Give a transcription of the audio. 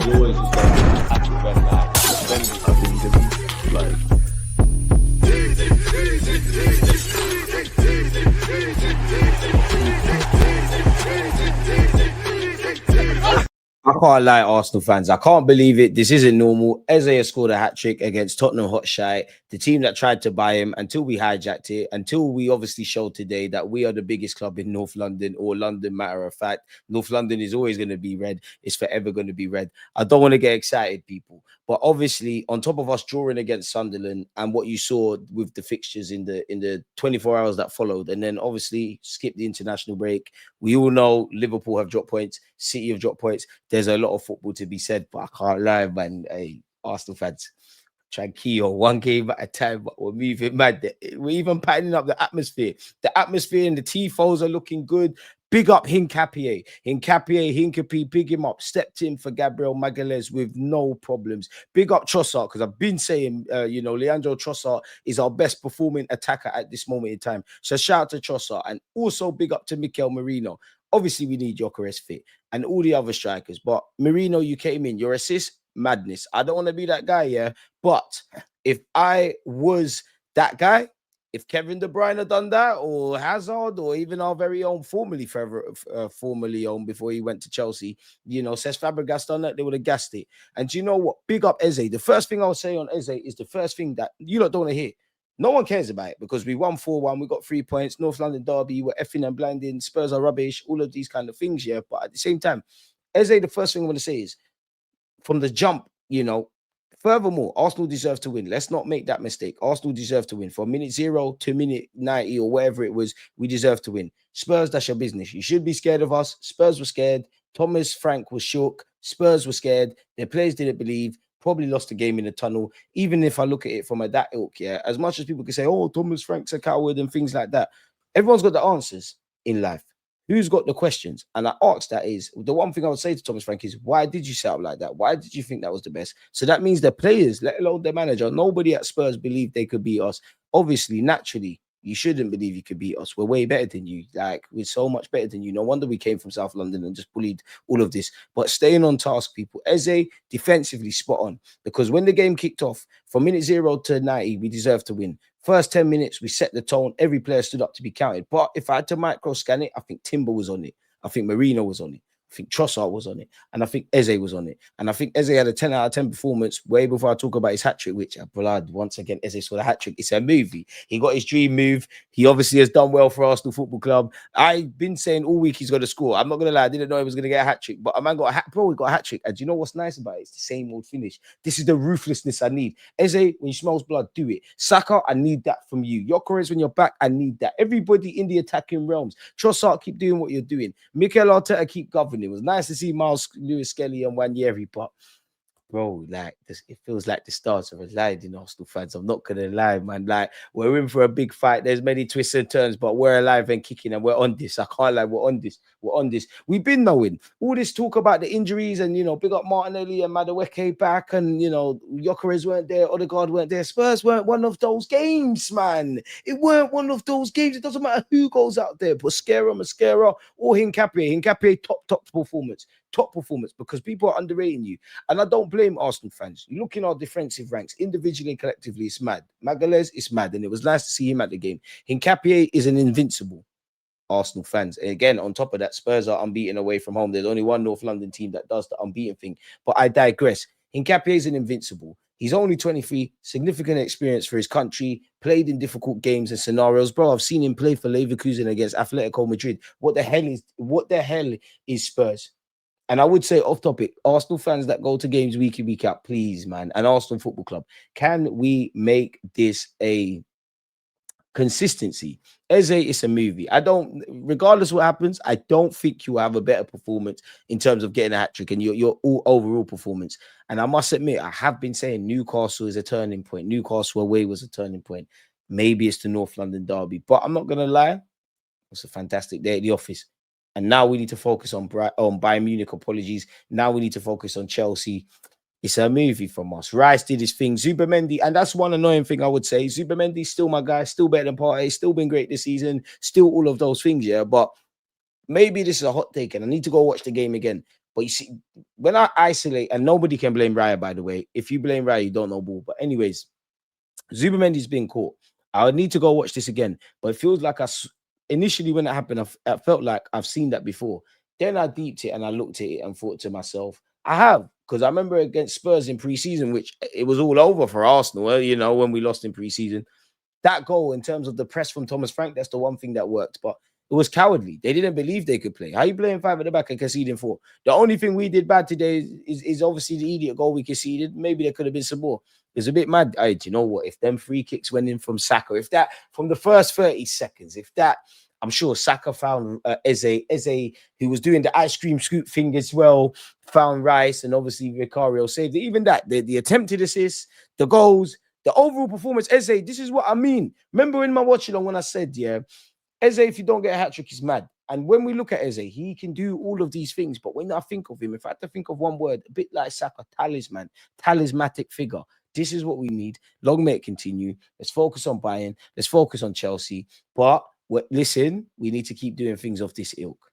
You always just like I think like. I can't lie, Arsenal fans. I can't believe it. This isn't normal. Eze has scored a hat-trick against Tottenham Hotspur, the team that tried to buy him until we hijacked it, until we obviously showed today that we are the biggest club in North London, or London, matter of fact. North London is always going to be red. It's forever going to be red. I don't want to get excited, people. But obviously, on top of us drawing against Sunderland and what you saw with the fixtures in the 24 hours that followed, and then obviously skip the international break, we all know Liverpool have dropped points, City have dropped points. There's a lot of football to be said, but I can't lie, man. Hey, Arsenal fans, tranquilo, one game at a time, but we're moving mad. We're even patterning up the atmosphere. The atmosphere and the tifos are looking good. Big up Hincapié, big him up. Stepped in for Gabriel Magalhaes with no problems. Big up Trossard, because I've been saying, Leandro Trossard is our best performing attacker at this moment in time. So shout out to Trossard, and also big up to Mikel Merino. Obviously, we need Gyökeres fit and all the other strikers. But Merino, you came in. Your assist, madness. I don't want to be that guy, yeah. But if I was that guy, if Kevin De Bruyne had done that, or Hazard, or even our very own formerly owned before he went to Chelsea, Cesc Fabregas done that, they would have gassed it. And you know what? Big up Eze. The first thing I'll say on Eze is the first thing that you don't want to hear. No one cares about it because we won 4-1. We got 3 points. North London derby. We're effing and blinding. Spurs are rubbish. All of these kind of things, yeah. But at the same time, Eze, the first thing I want to say is from the jump, furthermore, Arsenal deserve to win. Let's not make that mistake. Arsenal deserve to win. From minute 0 to minute 90 or whatever it was, we deserve to win. Spurs, that's your business. You should be scared of us. Spurs were scared. Thomas Frank was shook. Spurs were scared. Their players didn't believe. Probably lost the game in the tunnel. Even if I look at it from that ilk, yeah, as much as people can say, oh, Thomas Frank's a coward and things like that, everyone's got the answers in life. Who's got the questions? And I asked that is, the one thing I would say to Thomas Frank is, why did you set up like that? Why did you think that was the best? So that means the players, let alone the manager, nobody at Spurs believed they could beat us. Obviously, naturally, you shouldn't believe you could beat us. We're way better than you. Like, we're so much better than you. No wonder we came from South London and just bullied all of this. But staying on task, people. Eze, defensively spot on. Because when the game kicked off, from minute 0 to 90, we deserved to win. First 10 minutes, we set the tone. Every player stood up to be counted. But if I had to micro scan it, I think Timber was on it. I think Merino was on it. I think Trossard was on it. And I think Eze was on it. And I think Eze had a 10 out of 10 performance way before I talk about his hat-trick, which, blood, once again, Eze scored a hat-trick. It's a movie. He got his dream move. He obviously has done well for Arsenal Football Club. I've been saying all week he's going to score. I'm not going to lie. I didn't know he was going to get a hat-trick. But a man got a hat, bro, he got a hat-trick. And do you know what's nice about it? It's the same old finish. This is the ruthlessness I need. Eze, when you smells blood, do it. Saka, I need that from you. Gyökeres, when you're back, I need that. Everybody in the attacking realms. Trossard, keep doing what you're doing. Mikel Arteta, keep governing. It was nice to see Miles Lewis-Skelly and Wanyeri, but bro, like this, it feels like the stars have aligned in Arsenal fans. I'm not gonna lie, man. Like, we're in for a big fight. There's many twists and turns, but we're alive and kicking, and we're on this. I can't lie, we're on this. We're on this. We've been knowing all this talk about the injuries, and big up Martinelli and Madueke back, and Gyökeres weren't there, Odegaard weren't there. Spurs weren't one of those games, man. It weren't one of those games. It doesn't matter who goes out there, Mascara, or Hincapié, top performance. Top performance, because people are underrating you. And I don't blame Arsenal fans. You look in our defensive ranks, individually and collectively, it's mad. Magalhaes is mad, and it was nice to see him at the game. Hincapié is an invincible. Arsenal fans. And again, on top of that, Spurs are unbeaten away from home. There's only one North London team that does the unbeaten thing. But I digress. Hincapié is an invincible. He's only 23, significant experience for his country, played in difficult games and scenarios. Bro, I've seen him play for Leverkusen against Atletico Madrid. What the hell is Spurs? And I would say off topic, Arsenal fans that go to games week in, week out, please, man, and Arsenal Football Club, can we make this a consistency? Eze is a movie. Regardless of what happens, I don't think you have a better performance in terms of getting a hat-trick and your overall performance. And I must admit, I have been saying Newcastle is a turning point. Newcastle away was a turning point. Maybe it's the North London derby, but I'm not going to lie. It was a fantastic day at the office. And now we need to focus on Bayern Munich. Apologies. Now we need to focus on Chelsea. It's a movie from us. Rice did his thing. Zubimendi, and that's one annoying thing I would say. Zubimendi's still my guy, still better than Partey, still been great this season, still all of those things, yeah. But maybe this is a hot take, and I need to go watch the game again. But you see, when I isolate, and nobody can blame Raya, by the way. If you blame Raya, you don't know ball. But anyways, Zubamendi's been caught. I would need to go watch this again. But it feels like initially when it happened, I felt like I've seen that before. Then I deeped it and I looked at it and thought to myself, I have. Because I remember against Spurs in pre-season, which it was all over for Arsenal, you know, when we lost in pre-season. That goal, in terms of the press from Thomas Frank, that's the one thing that worked. But it was cowardly. They didn't believe they could play. How you playing 5 at the back and conceding 4? The only thing we did bad today is obviously the idiot goal we conceded. Maybe there could have been some more. It's a bit mad. Do you know what? If them free kicks went in from Saka, if that from the first 30 seconds, if that, I'm sure Saka found Eze, who was doing the ice cream scoop thing as well, found Rice, and obviously Vicario saved it. Even that, the attempted assists, the goals, the overall performance. Eze, this is what I mean. Remember in my watching on when I said, yeah, Eze, if you don't get a hat trick, is mad. And when we look at Eze, he can do all of these things. But when I think of him, if I had to think of one word, a bit like Saka, talisman, talismanic figure. This is what we need. Long may it continue. Let's focus on Bayern. Let's focus on Chelsea. But listen, we need to keep doing things of this ilk.